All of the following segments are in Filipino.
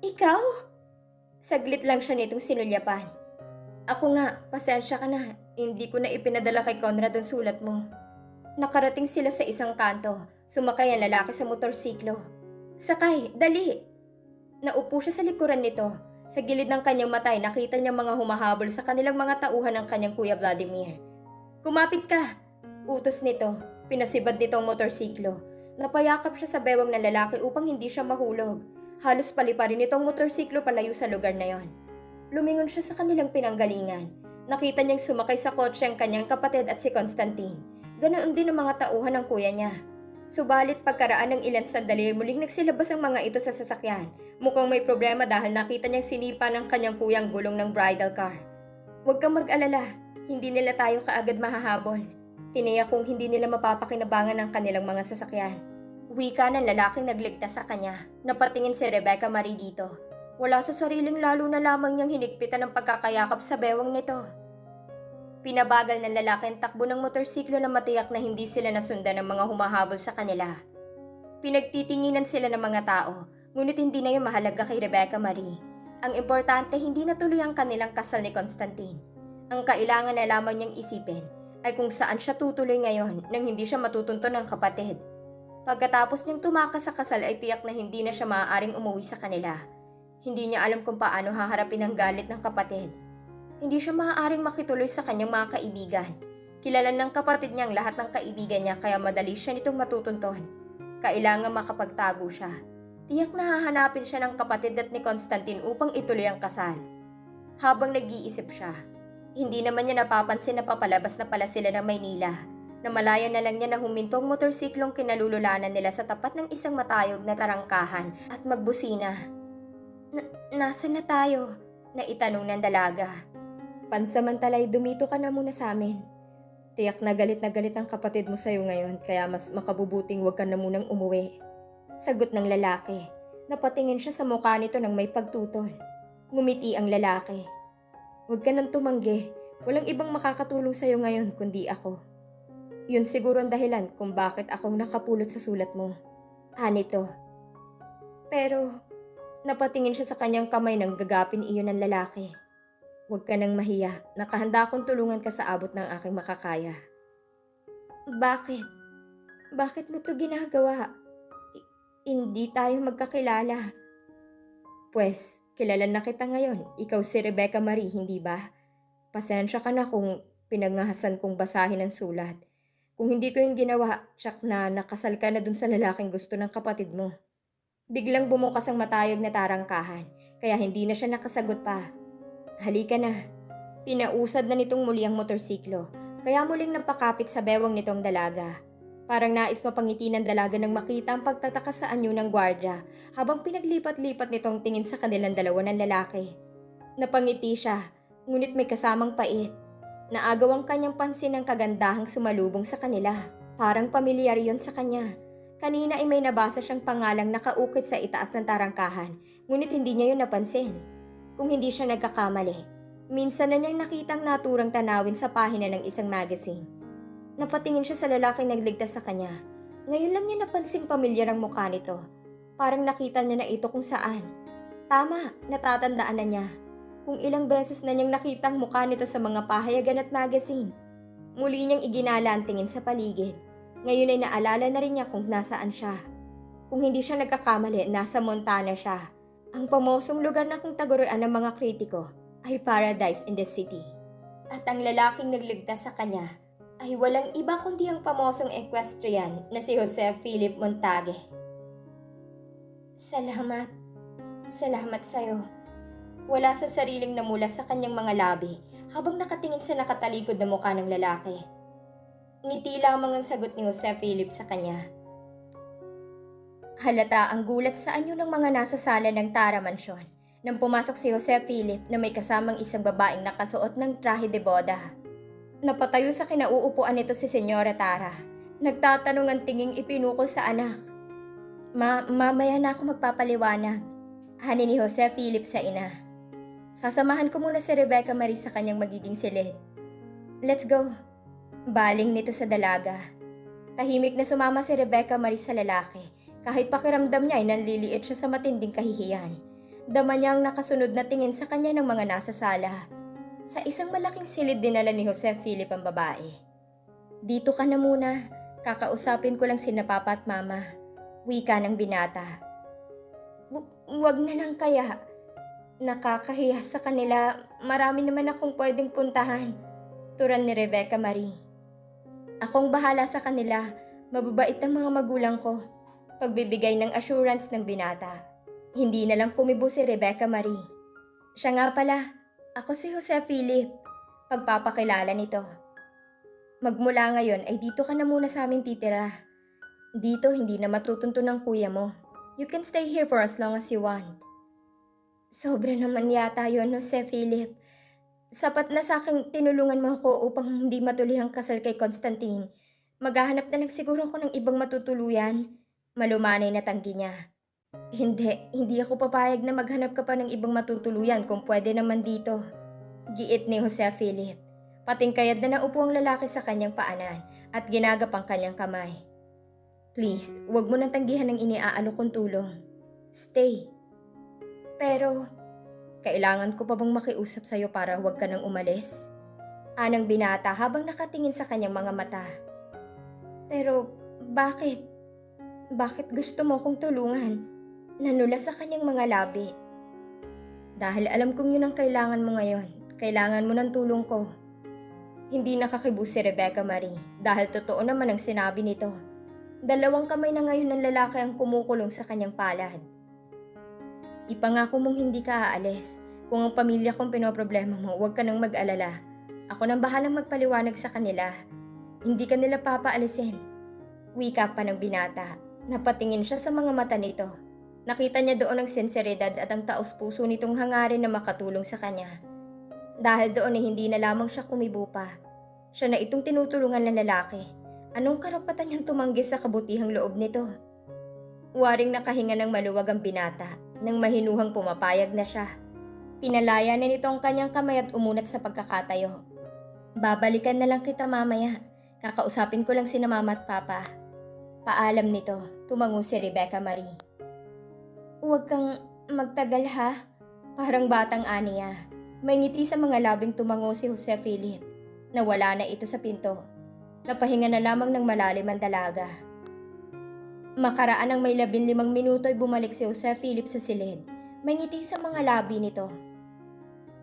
Ikaw? Saglit lang siya nitong sinulyapan. Ako nga, pasensya ka na. Hindi ko na ipinadala kay Conrad ang sulat mo. Nakarating sila sa isang kanto. Sumakay ang lalaki sa motorsiklo. Sakay, dali! Naupo siya sa likuran nito. Sa gilid ng kanyang mata ay nakita niya mga humahabol sa kanilang mga tauhan ng kanyang kuya Vladimir. Kumapit ka! Utos nito. Pinasibad nito ang motorsiklo. Napayakap siya sa bewang ng lalaki upang hindi siya mahulog. Halos paliparin nitong motorsiklo palayo sa lugar na yon. Lumingon siya sa kanilang pinanggalingan. Nakita niyang sumakay sa kotse ang kanyang kapatid at si Constantine. Ganoon din ang mga tauhan ng kuya niya. Subalit pagkaraan ng ilang sandali muling nagsilabas ang mga ito sa sasakyan. Mukhang may problema dahil nakita niyang sinipa ng kanyang kuyang gulong ng bridal car. Huwag kang mag-alala, hindi nila tayo kaagad mahahabol. Tiniyak kong hindi nila mapapakinabangan ang kanilang mga sasakyan. Wika ng lalaking nagligtas sa kanya. Napatingin si Rebecca Marie dito. Wala sa sariling lalo na lamang niyang hinigpitan ng pagkakayakap sa bewang nito. Pinabagal ng lalaki ang takbo ng motorsiklo na matiyak na hindi sila nasundan ng mga humahabol sa kanila. Pinagtitinginan sila ng mga tao, ngunit hindi na yung mahalaga kay Rebecca Marie. Ang importante hindi natuloy ang kanilang kasal ni Constantine. Ang kailangan na lamang niyang isipin ay kung saan siya tutuloy ngayon nang hindi siya matutunton ng kapatid. Pagkatapos niyang tumakas sa kasal ay tiyak na hindi na siya maaaring umuwi sa kanila. Hindi niya alam kung paano haharapin ang galit ng kapatid. Hindi siya maaaring makituloy sa kanyang mga kaibigan. Kilala ng kapatid niyang lahat ng kaibigan niya kaya madali siya nitong matutunton. Kailangan makapagtago siya. Tiyak na hahanapin siya ng kapatid at ni Constantine upang ituloy ang kasal. Habang nag-iisip siya, hindi naman niya napapansin na papalabas na pala sila ng Maynila. Namalayan na lang niya na huminto ang motorsiklong kinalululanan nila sa tapat ng isang matayog na tarangkahan at magbusina. Nasaan na tayo? Naitanong ng dalaga. Pansamantalay dumito ka na muna sa amin. Tiyak na galit ang kapatid mo sa'yo ngayon kaya mas makabubuting huwag ka na munang umuwi. Sagot ng lalaki. Napatingin siya sa mukha nito nang may pagtutol. Ngumiti ang lalaki. Huwag ka nang tumanggi. Walang ibang makakatulong sa'yo ngayon kundi ako. Yun siguro ang dahilan kung bakit akong nakapulot sa sulat mo. Nito. Pero napatingin siya sa kanyang kamay nang gagapin iyon ng lalaki. Huwag ka nang mahiya. Nakahanda akong tulungan ka sa abot ng aking makakaya. Bakit? Bakit mo to ginagawa? Hindi tayo magkakilala. Pwes, kilala na kita ngayon. Ikaw si Rebecca Marie, hindi ba? Pasensya ka na kung pinangahasan kong basahin ang sulat. Kung hindi ko yung ginawa, tsak na nakasal ka na dun sa lalaking gusto ng kapatid mo. Biglang bumukas ang matayog na tarangkahan, kaya hindi na siya nakasagot pa. Halika na. Pinausad na nitong muli ang motorsiklo, kaya muling napakapit sa bewang nitong dalaga. Parang nais mapangiti ng dalaga nang makita ang pagtataka sa anyo ng gwardya habang pinaglipat-lipat nitong tingin sa kanilang dalawa ng lalaki. Napangiti siya, ngunit may kasamang pait. Naagaw ang kanyang pansin ng kagandahang sumalubong sa kanila. Parang pamilyar yon sa kanya. Kanina ay may nabasa siyang pangalang nakaukit sa itaas ng tarangkahan, ngunit hindi niya yon napansin. Kung hindi siya nagkakamali, minsan na niyang nakitang naturang tanawin sa pahina ng isang magazine. Napatingin siya sa lalaking nagligtas sa kanya. Ngayon lang niya napansing pamilyar ang mukha nito. Parang nakita niya na ito kung saan. Tama, natatandaan na niya. Kung ilang beses na niyang nakita ang mukha nito sa mga pahayagan at magazine. Muli niyang iginala ang tingin sa paligid. Ngayon ay naalala na rin niya kung nasaan siya. Kung hindi siya nagkakamali, nasa Montana siya. Ang pamosong lugar na kung taguruan ng mga kritiko ay Paradise in the City. At ang lalaking nagligtas sa kanya ay walang iba kundi ang pamosong equestrian na si Jose Philip Montague. Salamat. Salamat sa'yo. Wala sa sariling namula sa kanyang mga labi habang nakatingin sa nakatalikod na mukha ng lalaki. Ngiti lamang ang sagot ni Jose Philip sa kanya. Halata ang gulat sa anyo ng mga nasa sala ng Tara Mansion nang pumasok si Jose Philip na may kasamang isang babaeng nakasuot ng trahe de boda. Napatayo sa kinauupuan nito si Senyora Tara. Nagtatanong ang tinging ipinukol sa anak. Mamaya na ako magpapaliwanag. Hani ni Jose Philip sa ina. Sasamahan ko muna si Rebecca Marie sa kanyang magiging silid. Let's go. Baling nito sa dalaga. Tahimik na sumama si Rebecca Marie sa lalaki. Kahit pakiramdam niya ay nanliliit siya sa matinding kahihiyan. Dama niya ang nakasunod na tingin sa kanya ng mga nasa sala. Sa isang malaking silid dinala ni Jose Philip ang babae. "Dito ka na muna. Kakausapin ko lang sina Papa at Mama," wika ng binata. Wag na lang kaya. Nakakahiya sa kanila. Marami naman akong pwedeng puntahan," turan ni Rebecca Marie. "Akong bahala sa kanila. Mababait ang mga magulang ko," pagbibigay ng assurance ng binata. Hindi na lang kumibo si Rebecca Marie. "Siya nga pala, ako si Jose Philip," pagpapakilala nito. "Magmula ngayon ay dito ka na muna sa amin titira. Dito hindi na matutunto ng kuya mo. You can stay here for as long as you want." "Sobra naman yata yun, Jose Philip. Sapat na sa aking tinulungan mo ako upang hindi matuloy ang kasal kay Constantine. Maghahanap na lang siguro ako ng ibang matutuluyan," malumanay na tanggi niya. Hindi ako papayag na maghanap ka pa ng ibang matutuluyan kung pwede naman dito," giit ni Jose Philip. Patingkayad na naupo ang lalaki sa kanyang paanan at ginagap ang kanyang kamay. "Please, huwag mo nang tanggihan ng iniaalok kong tulong. Stay." "Pero, kailangan ko pa bang makiusap sa'yo para huwag ka nang umalis?" Anang binata habang nakatingin sa kanyang mga mata. "Pero, bakit? Bakit gusto mo kong tulungan?" Nanula sa kanyang mga labi. "Dahil alam kong yun ang kailangan mo ngayon. Kailangan mo ng tulong ko." Hindi nakakibo si Rebecca Marie dahil totoo naman ang sinabi nito. 2 kamay na ngayon ng lalaki ang kumukulong sa kanyang palad. "Ipangako mong hindi ka aalis. Kung ang pamilya kong pinoproblema mo, huwag ka nang mag-alala. Ako nang bahalang magpaliwanag sa kanila. Hindi ka nila papaalisin." Wika pa ng binata. Napatingin siya sa mga mata nito. Nakita niya doon ang sinseridad at ang taos-puso nitong hangarin na makatulong sa kanya. Dahil doon ay hindi na lamang siya kumibo pa. Siya na itong tinutulungan ng lalaki. Anong karapatan niyang tumanggi sa kabutihang loob nito? Waring nakahinga ng maluwag ang binata nang mahinuhang pumapayag na siya. Pinalaya na nito ang kanyang kamay at umunat sa pagkakatayo. "Babalikan na lang kita mamaya. Kakausapin ko lang sina Mama at Papa." Paalam nito, tumango si Rebecca Marie. "Huwag kang magtagal ha." Parang batang aniya. May ngiti sa mga labing tumango si Jose Philip. Nawala na ito sa pinto. Napahinga na lamang ng malalim ang dalaga. Makaraan ng may 15 minuto ay bumalik si Jose Philip sa silid. May ngiti sa mga labi nito.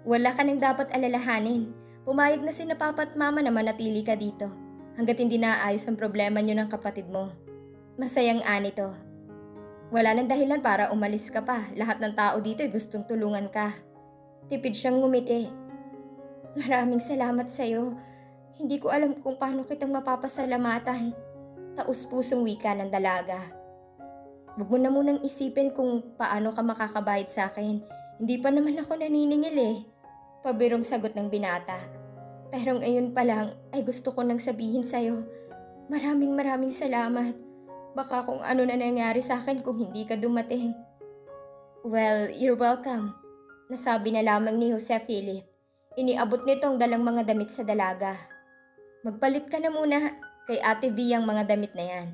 "Wala ka nang dapat alalahanin. Pumayag na sina Papa at Mama na manatili ka dito hanggat hindi naayos ang problema niyo ng kapatid mo." Masayang anito. "Wala nang dahilan para umalis ka pa. Lahat ng tao dito ay gustong tulungan ka." Tipid siyang ngumiti. "Maraming salamat sa'yo. Hindi ko alam kung paano kitang mapapasalamatan." Taus-pusong wika ng dalaga. "Huwag mo na munang isipin kung paano ka makakabayad sa akin. Hindi pa naman ako naniningil eh." Pabirong sagot ng binata. "Pero ngayon pa lang ay gusto ko nang sabihin sa'yo. Maraming salamat. Baka kung ano na nangyari sa akin kung hindi ka dumating." "Well, you're welcome," nasabi na lamang ni Jose Philip. Iniabot nito ang dalang mga damit sa dalaga. "Magpalit ka na muna kay Ate V ang mga damit na yan.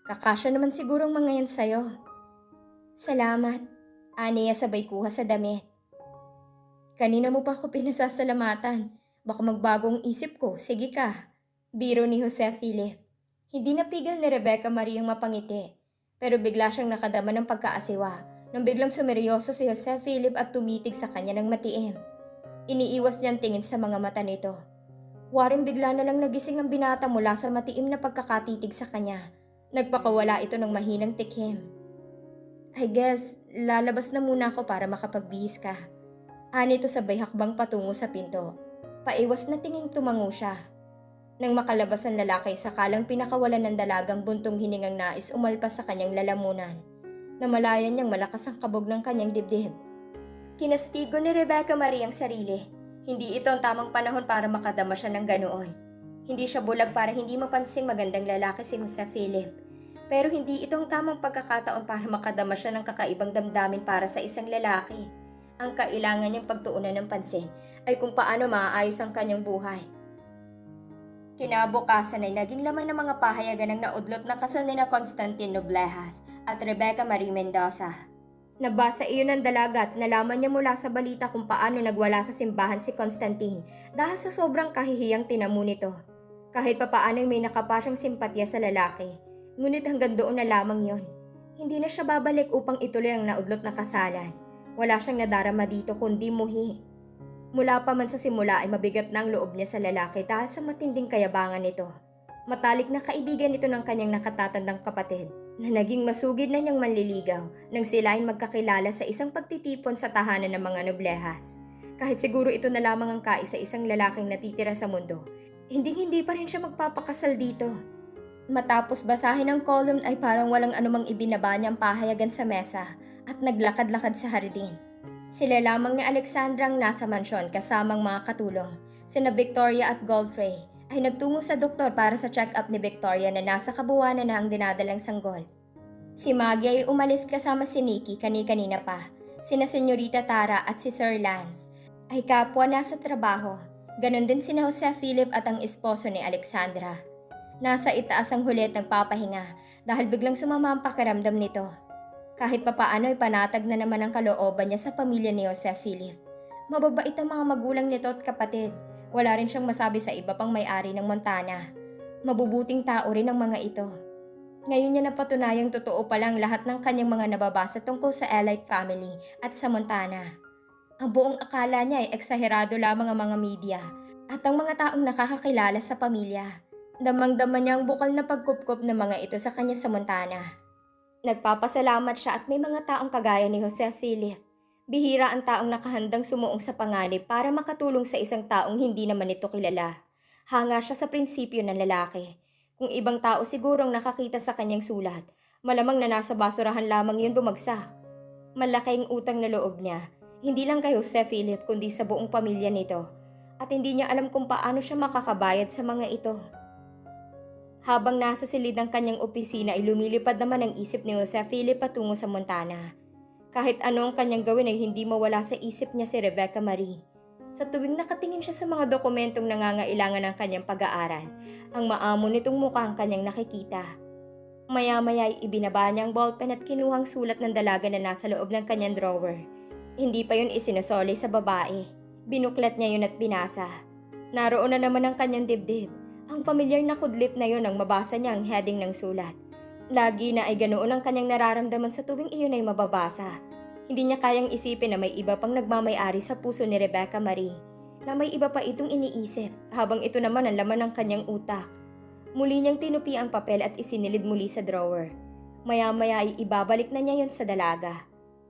Kakasya naman siguro ang mga yan sa'yo." "Salamat," aniya sabay kuha sa damit. "Kanina mo pa ako pinasasalamatan. Baka magbagong isip ko, sige ka." Biro ni Jose Philip. Hindi napigil ni Rebecca Marie ang mapangiti. Pero bigla siyang nakadama ng pagkaasiwa nang biglang sumeryoso si Jose Philip at tumitig sa kanya ng matiim. Iniiwas niyang tingin sa mga mata nito. Waring bigla na lang nagising ang binata mula sa matiim na pagkakatitig sa kanya. Nagpakawala ito ng mahinang tikhim. "I guess, lalabas na muna ako para makapagbihis ka." Anito sabay hakbang patungo sa pinto. Paiwas na tinging tumango siya. Nang makalabas ang lalaki, sakalang pinakawalan ng dalagang buntong hiningang nais umalpas sa kanyang lalamunan. Namalayan niyang malakas ang kabog ng kanyang dibdib. Kinastigo ni Rebecca Marie ang sarili. Hindi ito ang tamang panahon para makadama siya ng ganoon. Hindi siya bulag para hindi mapansing magandang lalaki si Jose Philip. Pero hindi ito ang tamang pagkakataon para makadama siya ng kakaibang damdamin para sa isang lalaki. Ang kailangan niyang pagtuunan ng pansin ay kung paano maaayos ang kanyang buhay. Kinabukasan ay naging laman ng mga pahayagan ng naudlot na kasal ni na Constantine Noblejas at Rebecca Marie Mendoza. Nabasa iyon ng dalaga at nalaman niya mula sa balita kung paano nagwala sa simbahan si Constantine dahil sa sobrang kahihiyang tinamo nito. Kahit papaano may nakapa siyang simpatya sa lalaki, ngunit hanggang doon na lamang yon. Hindi na siya babalik upang ituloy ang naudlot na kasalan. Wala siyang nadarama dito kundi muhi. Mula pa man sa simula ay mabigat na ang loob niya sa lalaki dahil sa matinding kayabangan nito. Matalik na kaibigan ito ng kanyang nakatatandang kapatid na naging masugid na niyang manliligaw nang sila ay magkakilala sa isang pagtitipon sa tahanan ng mga noblehas. Kahit siguro ito na lamang ang kaisa-isang lalaking natitira sa mundo, hindi pa rin siya magpapakasal dito. Matapos basahin ang column ay parang walang anumang ibinaba niyang pahayagan sa mesa at naglakad-lakad sa hardin. Sila lamang ni Alexandra ang nasa mansyon kasamang mga katulong. Sina Victoria at Goldtray ay nagtungo sa doktor para sa check-up ni Victoria na nasa kabuuan na ang dinadalang sanggol. Si Maggie ay umalis kasama si Nikki kani-kanina pa. Sina Senyorita Tara at si Sir Lance ay kapwa nasa trabaho. Ganon din sina Jose Philip at ang esposo ni Alexandra. Nasa itaas ang huli at nagpapahinga dahil biglang sumama ang pakiramdam nito. Kahit papaano ay panatag na naman ang kalooban niya sa pamilya ni Jose Philip. Mababait ang mga magulang nito at kapatid. Wala rin siyang masabi sa iba pang may-ari ng Montana. Mabubuting tao rin ang mga ito. Ngayon niya napatunayang totoo palang lahat ng kanyang mga nababasa tungkol sa Elite family at sa Montana. Ang buong akala niya ay eksaherado lamang ang mga media at ang mga taong nakakakilala sa pamilya. Damang-dama niya ang bukal na pagkupkop ng mga ito sa kanya sa Montana. Nagpapasalamat siya at may mga taong kagaya ni Jose Philip. Bihira ang taong nakahandang sumuong sa panganib para makatulong sa isang taong hindi naman ito kilala. Hanga siya sa prinsipyo ng lalaki. Kung ibang tao sigurong nakakita sa kanyang sulat, malamang na nasa basurahan lamang yun bumagsak. Malaki ang utang na loob niya, hindi lang kay Jose Philip kundi sa buong pamilya nito. At hindi niya alam kung paano siya makakabayad sa mga ito. Habang nasa silid ng kanyang opisina ay lumilipad naman ang isip ni Jose Philip patungo sa Montana. Kahit ano ang kanyang gawin ay hindi mawala sa isip niya si Rebecca Marie. Sa tuwing nakatingin siya sa mga dokumentong nangangailangan ng kanyang pag-aaral, ang maamo nitong mukha ang kanyang nakikita. Maya-maya ay ibinaba niya ang ballpen at kinuhang sulat ng dalaga na nasa loob ng kanyang drawer. Hindi pa yun isinusoli sa babae. Binuklat niya yun at binasa. Naroon na naman ang kanyang dibdib. Ang pamilyar na kudlip na yon ang mabasa niya ang heading ng sulat. Lagi na ay ganoon ang kanyang nararamdaman sa tuwing iyon ay mababasa. Hindi niya kayang isipin na may iba pang nagmamay-ari sa puso ni Rebecca Marie, na may iba pa itong iniisip habang ito naman ang laman ng kanyang utak. Muli niyang tinupi ang papel at isinilid muli sa drawer. Maya-maya ay ibabalik na niya yon sa dalaga.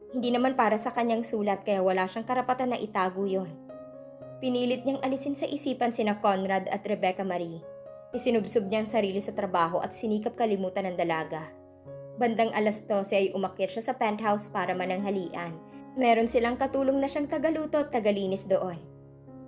Hindi naman para sa kanyang sulat kaya wala siyang karapatan na itago yon. Pinilit niyang alisin sa isipan sina Conrad at Rebecca Marie. Isinubsob niya ang sarili sa trabaho at sinikap kalimutan ng dalaga. Bandang alas 12 ay umakyat siya sa penthouse para mananghalian. Meron silang katulong na siyang tagaluto at tagalinis doon.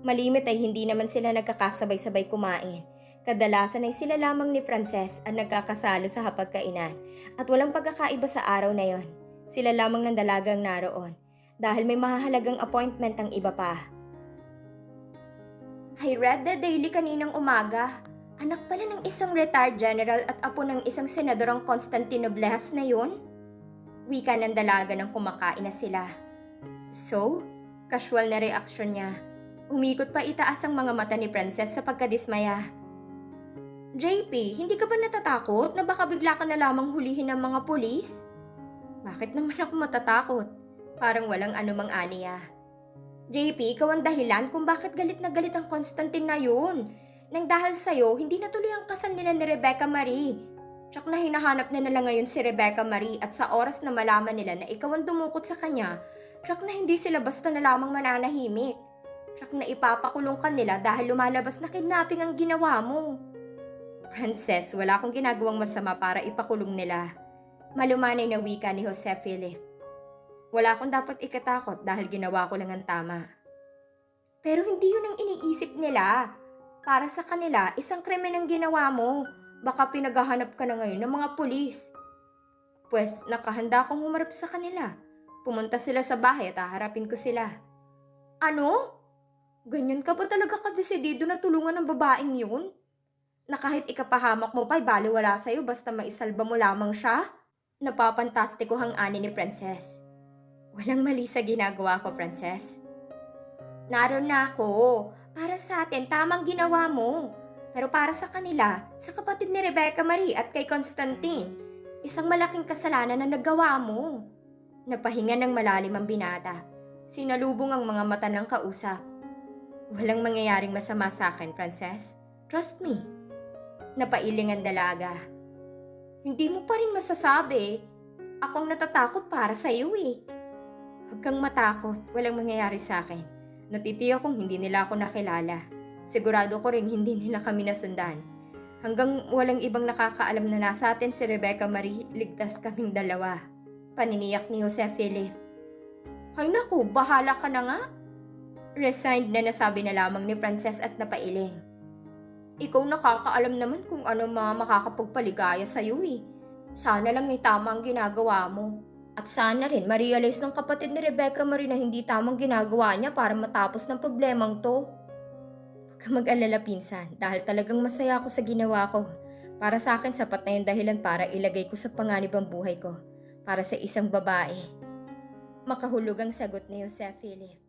Malimit ay hindi naman sila nagkakasabay-sabay kumain. Kadalasan ay sila lamang ni Frances ang nagkakasalo sa hapagkainan at walang pagkakaiba sa araw na yon. Sila lamang ng dalagang naroon dahil may mahahalagang appointment ang iba pa. I read the daily kaninang umaga. Anak pala ng isang retired general at apo ng isang senador ang Constantino Blehas na yun? Wika ng dalaga nang kumakain na sila. So, casual na reaksyon niya. Umikot pa itaas ang mga mata ni Princess sa pagkadismaya. JP, hindi ka ba natatakot na baka bigla ka na lamang hulihin ng mga pulis? Bakit naman ako matatakot? Parang walang anumang aniya. JP, ikaw ang dahilan kung bakit galit na galit ang Constantine na yun. Nang dahil sa'yo, hindi natuloy ang kasal nila ni Rebecca Marie. Tsak na hinahanap na nila ngayon si Rebecca Marie at sa oras na malaman nila na ikaw ang dumukot sa kanya, tsak na hindi sila basta na lamang mananahimik. Tsak na ipapakulong ka nila dahil lumalabas na kidnapping ang ginawa mo. Princess, wala akong ginagawang masama para ipakulong nila. Malumanay na wika ni Jose Philip. Wala akong dapat ikatakot dahil ginawa ko lang ang tama. Pero hindi yun ang iniisip nila. Para sa kanila, isang krimen ang ginawa mo. Baka pinaghahanap ka na ngayon ng mga pulis. Pwes, nakahanda akong humarap sa kanila. Pumunta sila sa bahay at haharapin ko sila. Ano? Ganyan ka ba talaga kadesidido na tulungan ng babaeng yun? Na kahit ikapahamak mo pa'y baliwala sa'yo basta maisalba mo lamang siya? Napapantastiko ang ani ni Princess. Walang mali sa ginagawa ko, Princess. Naroon na ako. Para sa atin, tamang ginawa mo. Pero para sa kanila, sa kapatid ni Rebecca Marie at kay Constantine, isang malaking kasalanan na nagawa mo. Napahinga ng malalim ang binata. Sinalubong ang mga mata ng kausap. Walang mangyayaring masama sa akin, Princess. Trust me. Napailing ang dalaga. Hindi mo pa rin masasabi. Ako ang natatakot para sa iyo eh. Huwag kang matakot. Walang mangyayari sa akin. Natitiyak kong hindi nila ako nakilala. Sigurado ko rin hindi nila kami nasundan. Hanggang walang ibang nakakaalam na nasa atin si Rebecca Marie, ligtas kaming dalawa. Paniniyak ni Jose Philip. Ay naku, bahala ka na nga. Resigned na nasabi na lamang ni Princess at napailing. Ikaw nakakaalam naman kung ano mga makakapagpaligaya sa'yo eh. Sana lang ay tama ang ginagawa mo. At sana rin ma-realize ng kapatid ni Rebecca Marie na hindi tamang ginagawa niya para matapos ng problemang to. Huwag kang mag-alala pinsan dahil talagang masaya ako sa ginawa ko. Para sa akin sapat na yung dahilan para ilagay ko sa panganib ang buhay ko. Para sa isang babae. Makahulog ang sagot ni Jose Philip.